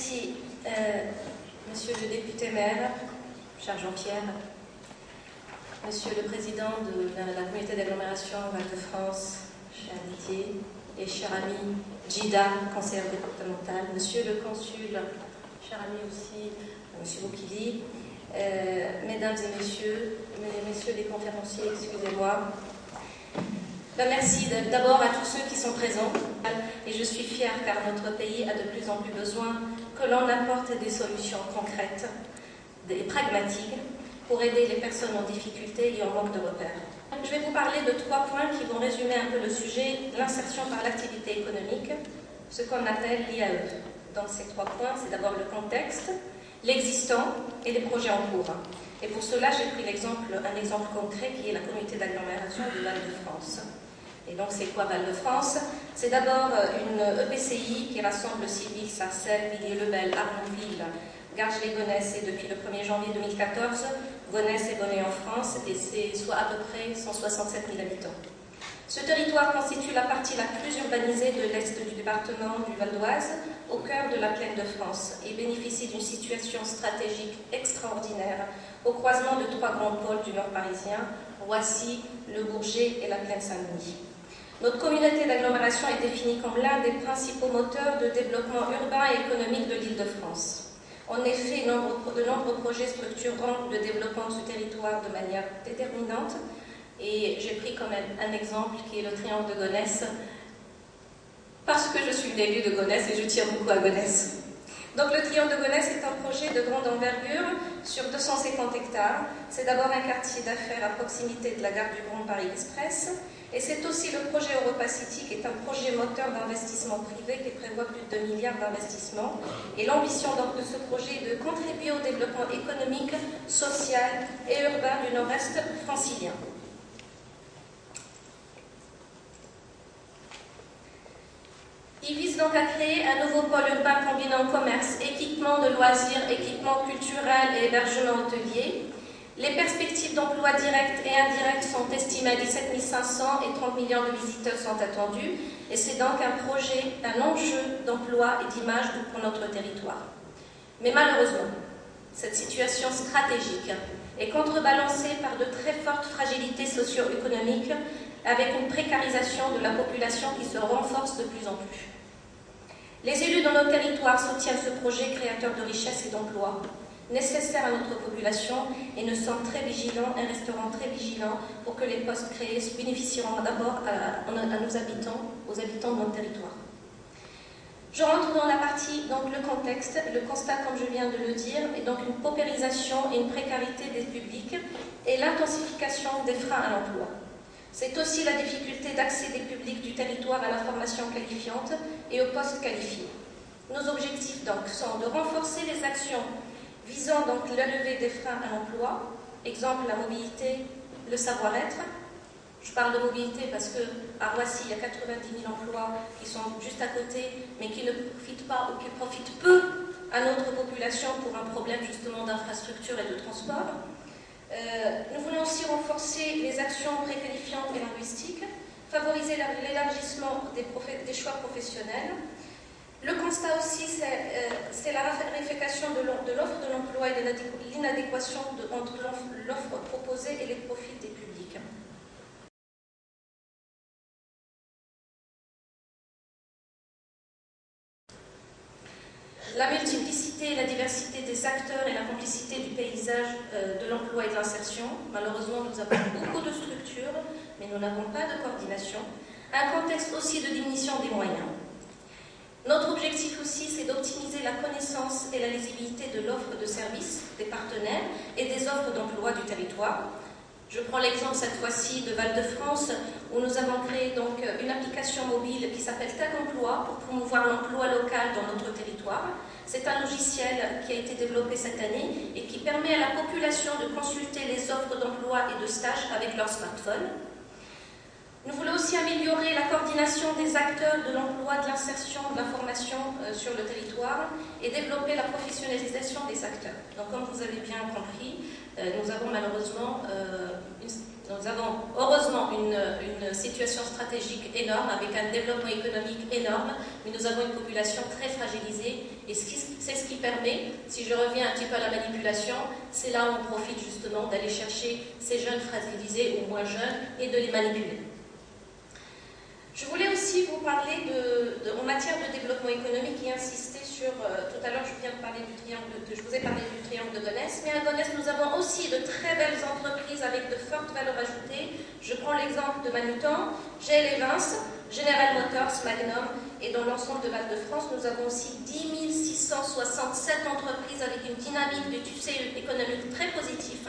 Merci, Monsieur le député maire, cher Jean-Pierre, Monsieur le président de la communauté d'agglomération Val-de-France, cher Didier, et cher ami Gida, conseillère départementale, Monsieur le consul, cher ami aussi, Monsieur Boukili, mesdames et messieurs, messieurs les conférenciers, excusez-moi. Merci d'abord à tous ceux qui sont présents et je suis fière car notre pays a de plus en plus besoin que l'on apporte des solutions concrètes et pragmatiques pour aider les personnes en difficulté et en manque de repères. Je vais vous parler de 3 points qui vont résumer un peu le sujet, l'insertion par l'activité économique, ce qu'on appelle l'IAE. Dans ces 3 points, c'est d'abord le contexte, l'existant et les projets en cours. Et pour cela, j'ai pris un exemple concret qui est la communauté d'agglomération du Val-de-France. Et donc, c'est quoi Val-de-France? C'est d'abord une EPCI qui rassemble Sivig, Sarcelles, Villiers-le-Bel, Arnouville, Garges-les-Gonesse et depuis le 1er janvier 2014, Gonesse et Bonnet en France, et c'est soit à peu près 167 000 habitants. Ce territoire constitue la partie la plus urbanisée de l'est du département du Val d'Oise, au cœur de la plaine de France, et bénéficie d'une situation stratégique extraordinaire au croisement de 3 grands pôles du nord parisien, Roissy, Le Bourget et la plaine Saint-Denis. Notre communauté d'agglomération est définie comme l'un des principaux moteurs de développement urbain et économique de l'Île-de-France. En effet, de nombreux projets structurants de développement de ce territoire de manière déterminante, et j'ai pris comme un exemple qui est le triangle de Gonesse, parce que je suis une élue de Gonesse et je tiens beaucoup à Gonesse. Donc le triangle de Gonesse est un projet de grande envergure sur 250 hectares. C'est d'abord un quartier d'affaires à proximité de la gare du Grand Paris Express, et c'est aussi le projet Europa City qui est un projet moteur d'investissement privé qui prévoit plus de 2 milliards d'investissements. Et l'ambition donc de ce projet est de contribuer au développement économique, social et urbain du nord-est francilien. Il vise donc à créer un nouveau pôle urbain combinant commerce, équipement de loisirs, équipement culturel et hébergement hôtelier. Les perspectives d'emploi directs et indirects sont estimées à 17 500 et 30 millions de visiteurs sont attendus. Et c'est donc un projet, un enjeu d'emploi et d'image pour notre territoire. Mais malheureusement, cette situation stratégique est contrebalancée par de très fortes fragilités socio-économiques avec une précarisation de la population qui se renforce de plus en plus. Les élus dans nos territoires soutiennent ce projet créateur de richesses et d'emplois, nécessaire à notre population, et nous sommes très vigilants et resterons très vigilants pour que les postes créés bénéficieront d'abord à nos habitants, aux habitants de notre territoire. Je rentre dans la partie, donc le contexte, le constat comme je viens de le dire, est donc une paupérisation et une précarité des publics et l'intensification des freins à l'emploi. C'est aussi la difficulté d'accès des publics du territoire à la formation qualifiante et aux postes qualifiés. Nos objectifs donc sont de renforcer les actions visant donc la levée des freins à l'emploi, exemple la mobilité, le savoir-être. Je parle de mobilité parce qu'à Roissy, il y a 90 000 emplois qui sont juste à côté, mais qui ne profitent pas ou qui profitent peu à notre population pour un problème justement d'infrastructure et de transport. Nous voulons aussi renforcer les actions préqualifiantes et linguistiques, favoriser l'élargissement des choix professionnels. Le constat aussi, c'est la raréfaction de l'offre de l'emploi et de l'inadéquation entre l'offre proposée et les profils des publics. La multiplicité et la diversité des acteurs et la complicité du paysage de l'emploi et de l'insertion. Malheureusement, nous avons beaucoup de structures, mais nous n'avons pas de coordination. Un contexte aussi de diminution des moyens. Notre objectif aussi, c'est d'optimiser la connaissance et la lisibilité de l'offre de services des partenaires et des offres d'emploi du territoire. Je prends l'exemple cette fois-ci de Val-de-France, où nous avons créé donc une application mobile qui s'appelle Tag Emploi pour promouvoir l'emploi local dans notre territoire. C'est un logiciel qui a été développé cette année et qui permet à la population de consulter les offres d'emploi et de stage avec leur smartphone. Nous voulons aussi améliorer la coordination des acteurs de l'emploi, de l'insertion, de la formation sur le territoire et développer la professionnalisation des acteurs. Donc, comme vous avez bien compris, nous avons malheureusement Nous avons heureusement une situation stratégique énorme, avec un développement économique énorme, mais nous avons une population très fragilisée, et c'est ce qui permet, si je reviens un petit peu à la manipulation, c'est là où on profite justement d'aller chercher ces jeunes fragilisés ou moins jeunes et de les manipuler. Je voulais aussi vous parler en matière de développement économique et insister sur, tout à l'heure je viens de parler du triangle, je vous ai parlé du triangle de Gonesse, mais à Gonesse nous avons aussi de très belles entreprises avec de fortes valeurs ajoutées. Je prends l'exemple de Manutan, GL Evans, General Motors, Magnum, et dans l'ensemble de Val-de-France, nous avons aussi 10 667 entreprises avec une dynamique de tissu économique très positif,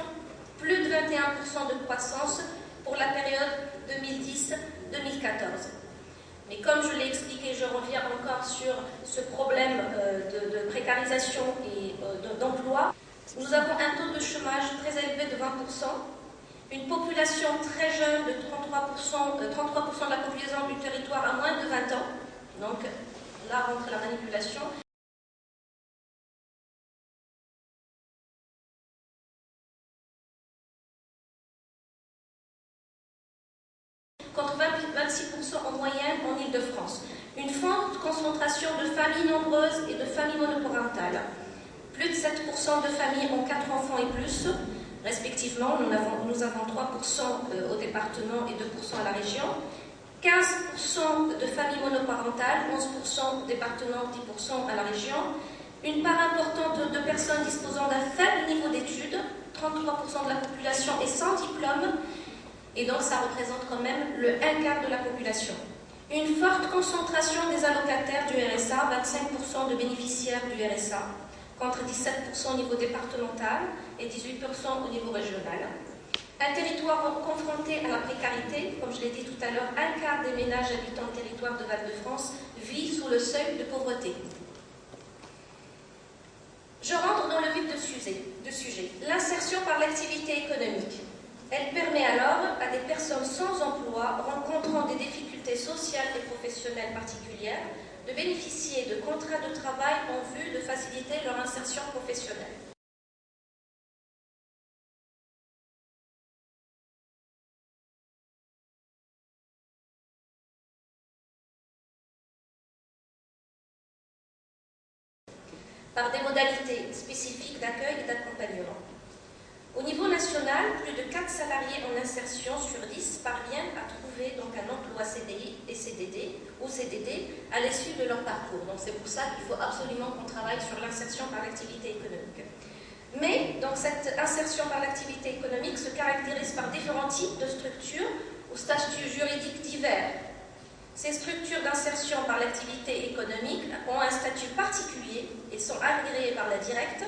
plus de 21% de croissance pour la période 2010-2014. Mais comme je l'ai expliqué, je reviens encore sur ce problème de précarisation et d'emploi. Nous avons un taux de chômage très élevé de 20%, une population très jeune de 33% de la population du territoire à moins de 20 ans. Donc là rentre la manipulation. Contre 26% en moyenne en Île-de-France. Une forte concentration de familles nombreuses et de familles monoparentales. Plus de 7% de familles ont 4 enfants et plus, respectivement. Nous avons 3% au département et 2% à la région. 15% de familles monoparentales, 11% au département, 10% à la région. Une part importante de personnes disposant d'un faible niveau d'études, 33% de la population est sans diplôme, et donc ça représente quand même le 1/4 de la population. Une forte concentration des allocataires du RSA, 25% de bénéficiaires du RSA, contre 17% au niveau départemental et 18% au niveau régional. Un territoire confronté à la précarité, comme je l'ai dit tout à l'heure, 1/4 des ménages habitant le territoire de Val-de-France vit sous le seuil de pauvreté. Je rentre dans le vif du sujet. L'insertion par l'activité économique. Elle permet alors à des personnes sans emploi, rencontrant des difficultés sociales et professionnelles particulières, de bénéficier de contrats de travail en vue de faciliter leur insertion professionnelle. Par des modalités spécifiques d'accueil et d'accompagnement. Au niveau national, plus de 4 salariés en insertion sur 10 parviennent à trouver donc un emploi CDI et CDD ou CDD à l'issue de leur parcours. Donc c'est pour ça qu'il faut absolument qu'on travaille sur l'insertion par l'activité économique. Mais donc cette insertion par l'activité économique se caractérise par différents types de structures ou statuts juridiques divers. Ces structures d'insertion par l'activité économique ont un statut particulier et sont agréées par la directe,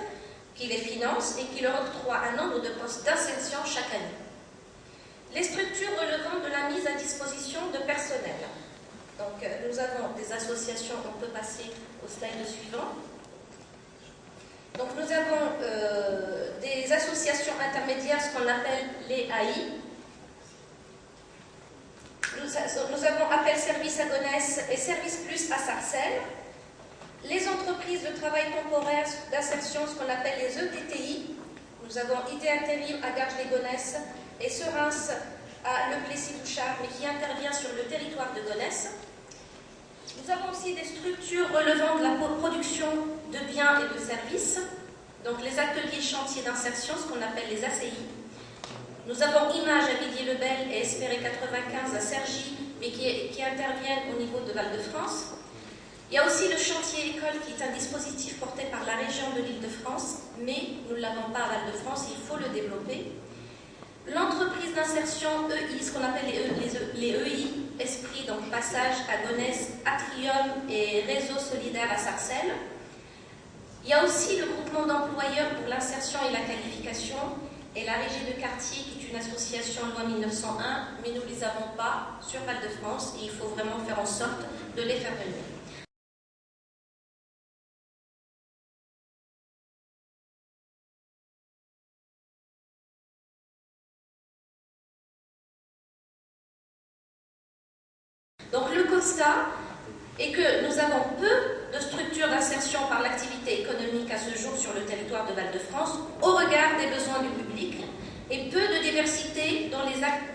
qui les finance et qui leur octroie un nombre de postes d'insertion chaque année. Les structures relevant de la mise à disposition de personnel. Donc nous avons des associations, on peut passer au slide suivant. Donc nous avons des associations intermédiaires, ce qu'on appelle les AI. Nous avons Appel Service à Gonesse et Service Plus à Sarcelles. Les entreprises de travail temporaire d'insertion, ce qu'on appelle les ETTI. Nous avons Idée Intérim à Garges-les-Gonesse et Serins à Le Plessis-Bouchard, mais qui intervient sur le territoire de Gonesse. Nous avons aussi des structures relevant de la production de biens et de services, donc les ateliers chantiers d'insertion, ce qu'on appelle les ACI. Nous avons Image à Villiers-le-Bel et Espéré 95 à Cergy, mais qui interviennent au niveau de Val-de-France. Il y a aussi le chantier école qui est un dispositif porté par la région de l'Île-de-France, mais nous ne l'avons pas à Val-de-France, il faut le développer. L'entreprise d'insertion EI, ce qu'on appelle les EI, Esprit, donc Passage à Gonesse, Atrium et Réseau Solidaire à Sarcelles. Il y a aussi le groupement d'employeurs pour l'insertion et la qualification et la Régie de quartier qui est une association loi 1901, mais nous ne les avons pas sur Val-de-France et il faut vraiment faire en sorte de les faire venir. Donc le constat est que nous avons peu de structures d'insertion par l'activité économique à ce jour sur le territoire de Val-de-France au regard des besoins du public et peu de diversité dans les actes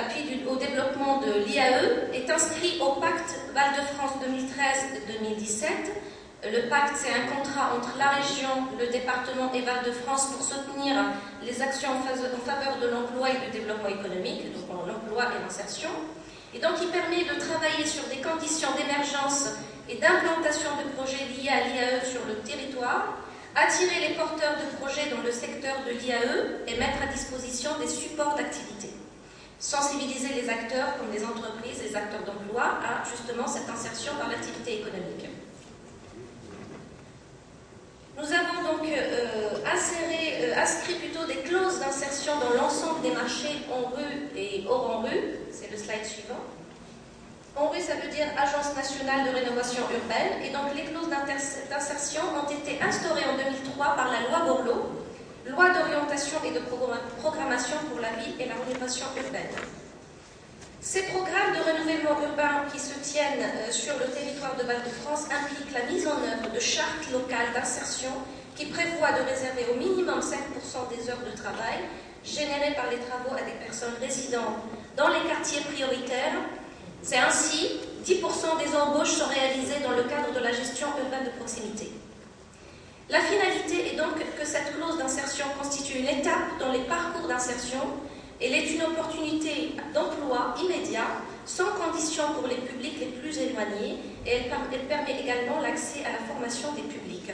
appui au développement de l'IAE est inscrit au pacte Val-de-France 2013-2017. Le pacte, c'est un contrat entre la région, le département et Val-de-France pour soutenir les actions en faveur de l'emploi et du développement économique, donc l'emploi et l'insertion. Et donc, il permet de travailler sur des conditions d'émergence et d'implantation de projets liés à l'IAE sur le territoire, attirer les porteurs de projets dans le secteur de l'IAE et mettre à disposition des supports d'activité. Sensibiliser les acteurs, comme les entreprises, les acteurs d'emploi, à justement cette insertion par l'activité économique. Nous avons donc inscrit plutôt des clauses d'insertion dans l'ensemble des marchés en rue et hors en rue. C'est le slide suivant. En rue, ça veut dire Agence nationale de rénovation urbaine. Et donc les clauses d'insertion ont été instaurées en 2003 par la loi Borloo, loi d'orientation et de programmation pour la ville et la rénovation urbaine. Ces programmes de renouvellement urbain qui se tiennent sur le territoire de Val-de-France impliquent la mise en œuvre de chartes locales d'insertion qui prévoient de réserver au minimum 5% des heures de travail générées par les travaux à des personnes résidant dans les quartiers prioritaires. C'est ainsi 10% des embauches sont réalisées dans le cadre de la gestion urbaine de proximité. La finalité est donc que cette clause d'insertion constitue une étape dans les parcours d'insertion. Elle est une opportunité d'emploi immédiat, sans condition pour les publics les plus éloignés, et elle permet également l'accès à la formation des publics.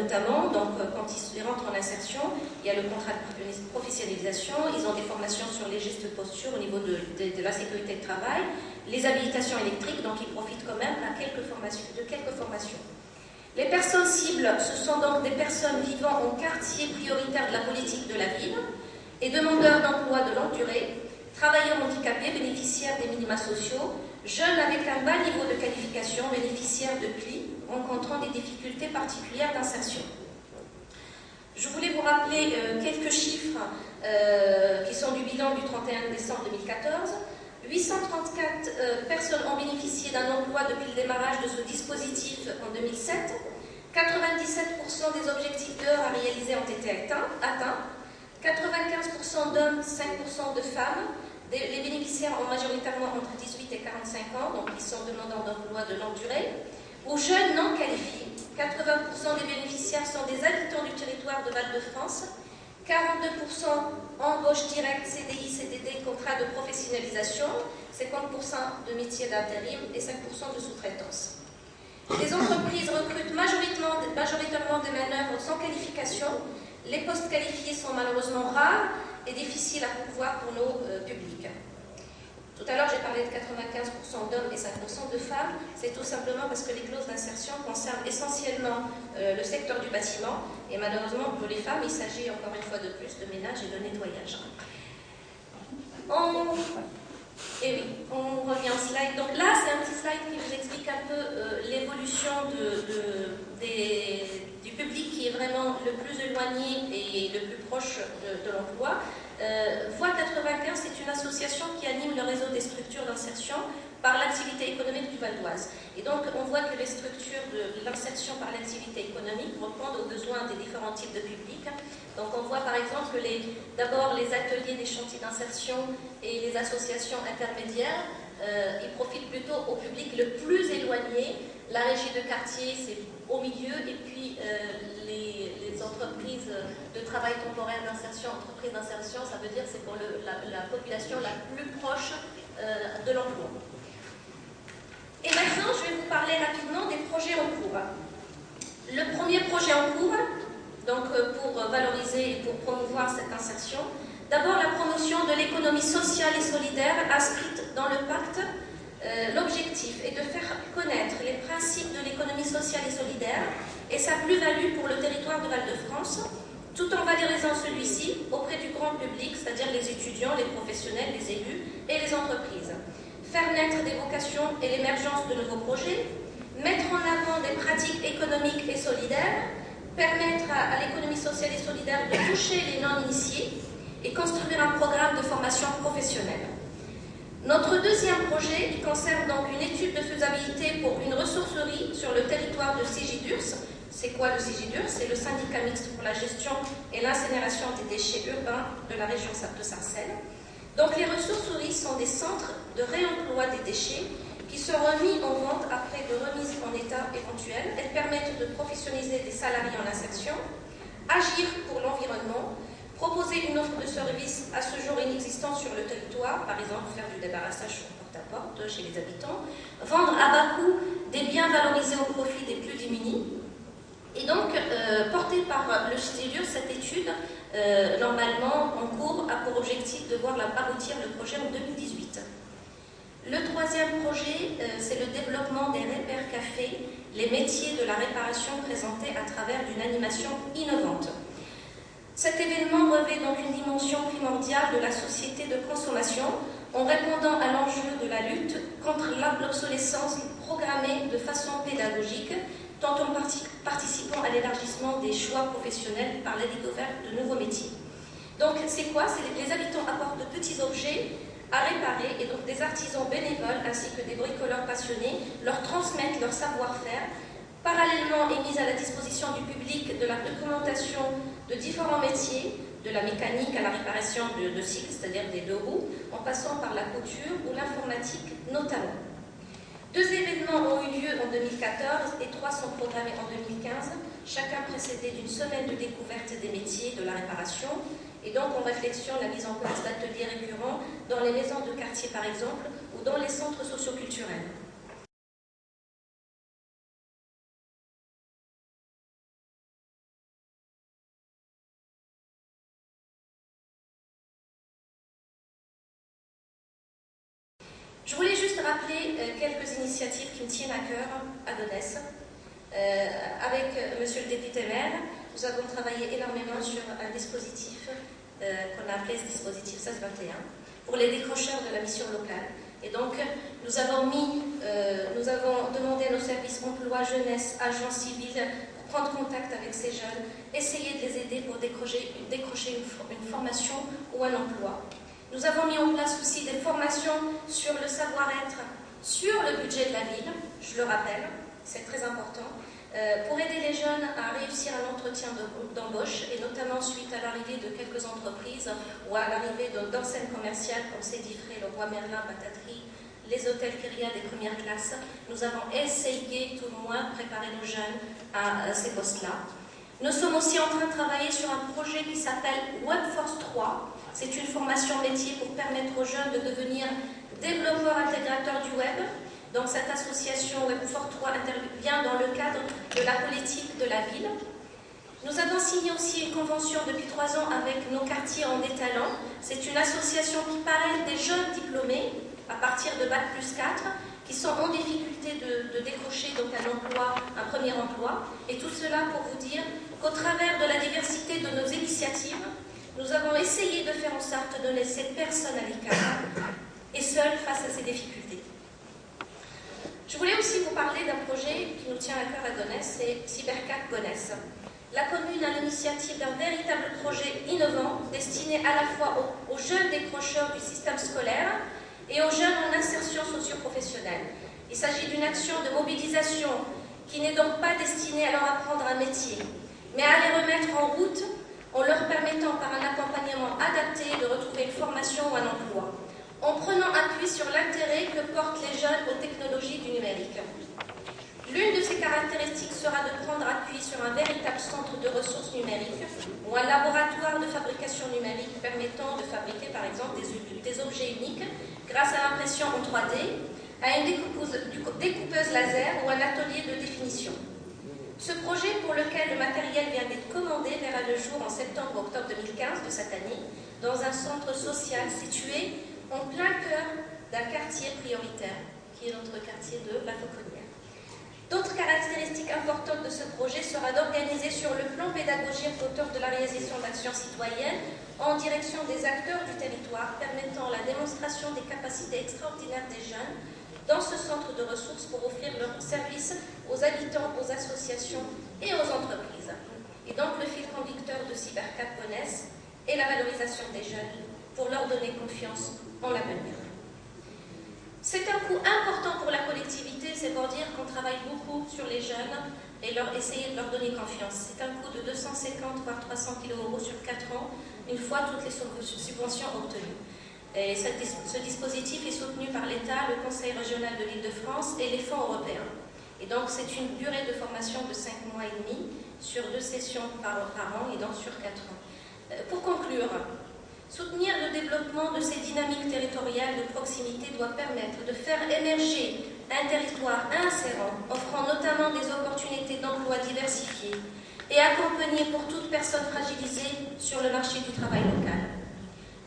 Notamment, donc, quand ils rentrent en insertion, il y a le contrat de professionnalisation, ils ont des formations sur les gestes de posture au niveau de la sécurité de travail, les habilitations électriques, donc ils profitent quand même de quelques formations. Les personnes cibles, ce sont donc des personnes vivant en quartier prioritaire de la politique de la ville, et demandeurs d'emploi de longue durée, travailleurs handicapés, bénéficiaires des minima sociaux, jeunes avec un bas niveau de qualification, bénéficiaires de PLI, rencontrant des difficultés particulières d'insertion. Je voulais vous rappeler quelques chiffres qui sont du bilan du 31 décembre 2014. 834 personnes ont bénéficié d'un emploi depuis le démarrage de ce dispositif en 2007. 97% des objectifs d'heures à réaliser ont été atteints. 95% d'hommes, 5% de femmes. Les bénéficiaires ont majoritairement entre 18 et 45 ans, donc ils sont demandeurs d'emploi de longue durée. Aux jeunes non qualifiés, 80% des bénéficiaires sont des habitants du territoire de Val-de-France. 42% embauche directe, CDI, CDD, contrat de professionnalisation, 50% de métiers d'intérim et 5% de sous-traitance. Les entreprises recrutent majoritairement des manœuvres sans qualification. Les postes qualifiés sont malheureusement rares et difficiles à pourvoir pour nos publics. Tout à l'heure, j'ai parlé de 95% d'hommes et 5% de femmes. C'est tout simplement parce que les clauses d'insertion concernent essentiellement le secteur du bâtiment. Et malheureusement, pour les femmes, il s'agit encore une fois de plus de ménage et de nettoyage. Et oui, on revient au slide. Donc là, c'est un petit slide qui vous explique un peu l'évolution du public qui est vraiment le plus éloigné et le plus proche de l'emploi. Voie 95, c'est une association qui anime le réseau des structures d'insertion par l'activité économique du Val d'Oise. Et donc, on voit que les structures de l'insertion par l'activité économique répondent aux besoins des différents types de publics. Donc, on voit par exemple d'abord les ateliers des chantiers d'insertion et les associations intermédiaires. Ils profitent plutôt au public le plus éloigné. La régie de quartier, c'est au milieu, et puis les entreprises de travail temporaire d'insertion, entreprises d'insertion, ça veut dire c'est pour la population la plus proche de l'emploi. Et maintenant, je vais vous parler rapidement des projets en cours. Le premier projet en cours, donc pour valoriser et pour promouvoir cette insertion, d'abord la promotion de l'économie sociale et solidaire inscrite dans le pacte. L'objectif est de faire connaître les principes de l'économie sociale et solidaire et sa plus-value pour le territoire de Val-de-France, tout en valorisant celui-ci auprès du grand public, c'est-à-dire les étudiants, les professionnels, les élus et les entreprises. Faire naître des vocations et l'émergence de nouveaux projets, mettre en avant des pratiques économiques et solidaires, permettre à l'économie sociale et solidaire de toucher les non-initiés et construire un programme de formation professionnelle. Notre deuxième projet qui concerne donc une étude de faisabilité pour une ressourcerie sur le territoire de Cégidurs. C'est quoi le Cégidurs? C'est le syndicat mixte pour la gestion et l'incinération des déchets urbains de la région de Sarcelles. Donc les ressources nourrices sont des centres de réemploi des déchets qui seront mis en vente après de remise en état éventuelle. Elles permettent de professionnaliser des salariés en insertion, agir pour l'environnement, proposer une offre de service à ce jour inexistante sur le territoire, par exemple faire du débarrassage porte-à-porte chez les habitants, vendre à bas coût des biens valorisés au profit des plus démunis. Et donc, portée par le CIDUR, cette étude, normalement en cours, a pour objectif de voir aboutir le projet en 2018. Le troisième projet, c'est le développement des repères cafés, les métiers de la réparation présentés à travers une animation innovante. Cet événement revêt donc une dimension primordiale de la société de consommation en répondant à l'enjeu de la lutte contre l'obsolescence programmée de façon pédagogique, tant en participant à l'élargissement des choix professionnels par la découverte de nouveaux métiers. Donc c'est quoi? Les habitants apportent de petits objets à réparer et donc des artisans bénévoles ainsi que des bricoleurs passionnés leur transmettent leur savoir-faire. Parallèlement est mise à la disposition du public de la documentation de différents métiers, de la mécanique à la réparation de cycles, c'est-à-dire des deux roues, en passant par la couture ou l'informatique notamment. 2 événements ont eu lieu en 2014 et 3 sont programmés en 2015, chacun précédé d'une semaine de découverte des métiers de la réparation et donc en réflexion la mise en place d'ateliers récurrents dans les maisons de quartier par exemple ou dans les centres socioculturels. Je voulais juste rappeler quelques initiatives qui me tiennent à cœur à Gonesse. Avec monsieur le député maire, nous avons travaillé énormément sur un dispositif qu'on a appelé ce dispositif 1621 pour les décrocheurs de la mission locale. Et donc, nous avons demandé à nos services emploi, jeunesse, agents civils pour prendre contact avec ces jeunes, essayer de les aider pour décrocher une formation ou un emploi. Nous avons mis en place aussi des formations sur le savoir-être, sur le budget de la ville, je le rappelle, c'est très important, pour aider les jeunes à réussir un entretien d'embauche, et notamment suite à l'arrivée de quelques entreprises ou à l'arrivée d'enseignes commerciales comme Cédifré, le Roi Merlin, Bataterie, les hôtels Kyria des premières classes. Nous avons essayé tout le moins de préparer nos jeunes à ces postes-là. Nous sommes aussi en train de travailler sur un projet qui s'appelle Webforce 3. C'est une formation métier pour permettre aux jeunes de devenir développeurs intégrateurs du web. Donc cette association Webforce 3 intervient dans le cadre de la politique de la ville. Nous avons signé aussi une convention depuis 3 ans avec nos quartiers en détalent. C'est une association qui parraine des jeunes diplômés à partir de Bac+4 qui sont en difficulté de décrocher donc un premier emploi. Et tout cela pour vous dire qu'au travers de la diversité de nos initiatives, nous avons essayé de faire en sorte de laisser personne à l'écart et seul face à ces difficultés. Je voulais aussi vous parler d'un projet qui nous tient à cœur à Gonesse, c'est Cybercat Gonesse. La commune a l'initiative d'un véritable projet innovant destiné à la fois aux jeunes décrocheurs du système scolaire et aux jeunes en insertion socio-professionnelle. Il s'agit d'une action de mobilisation qui n'est donc pas destinée à leur apprendre un métier, mais à les remettre en route en leur permettant par un accompagnement adapté de retrouver une formation ou un emploi, en prenant appui sur l'intérêt que portent les jeunes aux technologies du numérique. L'une de ces caractéristiques sera de prendre appui sur un véritable centre de ressources numériques ou un laboratoire de fabrication numérique permettant de fabriquer par exemple des objets uniques grâce à l'impression en 3D, à une découpeuse laser ou un atelier de définition. Ce projet, pour lequel le matériel vient d'être commandé, verra le jour en septembre-octobre 2015 de cette année, dans un centre social situé en plein cœur d'un quartier prioritaire, qui est notre quartier de La Fauconnière. D'autres caractéristiques importantes de ce projet sera d'organiser sur le plan pédagogique auteur de la réalisation d'actions citoyennes en direction des acteurs du territoire, permettant la démonstration des capacités extraordinaires des jeunes dans ce centre de ressources pour offrir leurs services aux habitants, aux associations et aux entreprises. Et donc le fil conducteur de Cybercat Gonesse est la valorisation des jeunes pour leur donner confiance en l'avenir. C'est un coût important pour la collectivité, c'est pour dire qu'on travaille beaucoup sur les jeunes et essayer de leur donner confiance. C'est un coût de 250 voire 300 kg € sur 4 ans, une fois toutes les subventions obtenues. Et ce dispositif est soutenu par l'État, le Conseil régional de l'Île-de-France et les fonds européens. Et donc c'est une durée de formation de 5 mois et demi sur 2 sessions par an et donc sur 4 ans. Pour conclure, soutenir le développement de ces dynamiques territoriales de proximité doit permettre de faire émerger un territoire insérant, offrant notamment des opportunités d'emploi diversifiées et accompagné pour toute personne fragilisée sur le marché du travail local.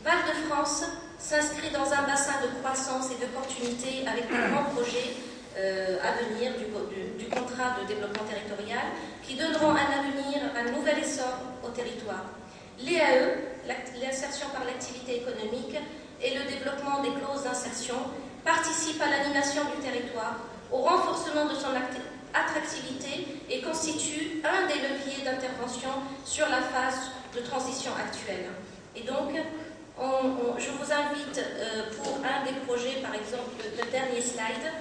Val-de-France s'inscrit dans un bassin de croissance et d'opportunités avec de grands projets à venir du contrat de développement territorial qui donneront un avenir, un nouvel essor au territoire. L'EAE, l'insertion par l'activité économique et le développement des clauses d'insertion participent à l'animation du territoire, au renforcement de son attractivité et constituent un des leviers d'intervention sur la phase de transition actuelle. Et donc, je vous invite pour un des projets, par exemple, le dernier slide,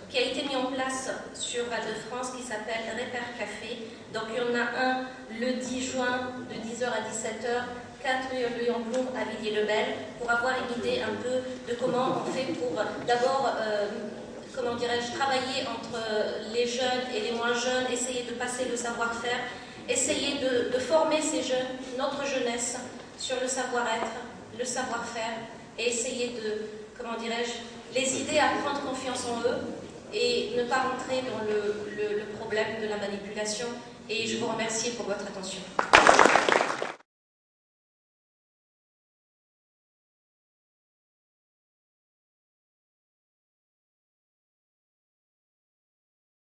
qui a été mis en place sur Val-de-France, qui s'appelle Repère Café. Donc il y en a un le 10 juin de 10h à 17h, 4 rue Léon Blum à Villiers-le-Bel, pour avoir une idée un peu de comment on fait pour d'abord, comment dirais-je, travailler entre les jeunes et les moins jeunes, essayer de passer le savoir-faire, essayer de former ces jeunes, notre jeunesse, sur le savoir-être, le savoir-faire, et essayer de, comment dirais-je, les aider à prendre confiance en eux et ne pas rentrer dans le problème de la manipulation. Et je vous remercie pour votre attention.